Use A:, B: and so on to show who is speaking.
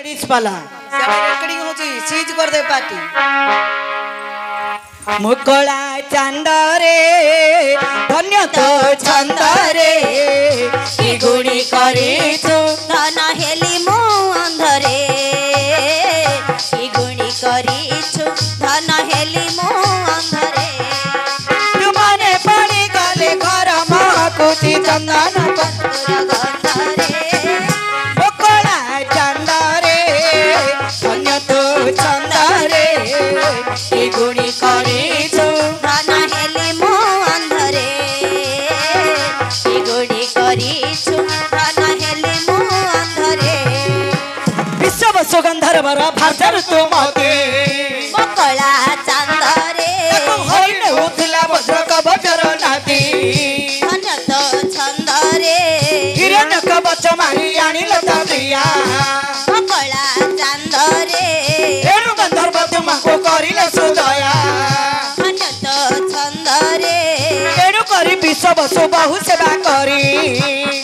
A: ladies पाला recording होची seize कर दे पार्टी मुकला चांद रे धन्य तो छंद रे की गुणी करी तू
B: धन हेली मो अंधरे की गुणी करी छु धन हेली मो अंधरे
A: तुमने पानी गले घर महकुती चंदन
B: गंधरे
A: मुकला चांद रे धन्य तो छंद रे की गुणी करी तू
B: धन हेली मो अंधरे की गुणी करी छु धन हेली मो अंधरे
A: विश्व सुगंधर वर भाषर तू मते
B: मकला चांदरे
A: हरिण उठला वज्र कवचर नाती
B: धन्य तो छंदरे
A: हिरण कवच मारी आणिल प्रिया
B: मकला चांदरे
A: रेणु गंधर्व तुमको करिल सुदया
B: धन्य तो छंदरे
A: रेणु करी विश्व बसु बहु सेवा करी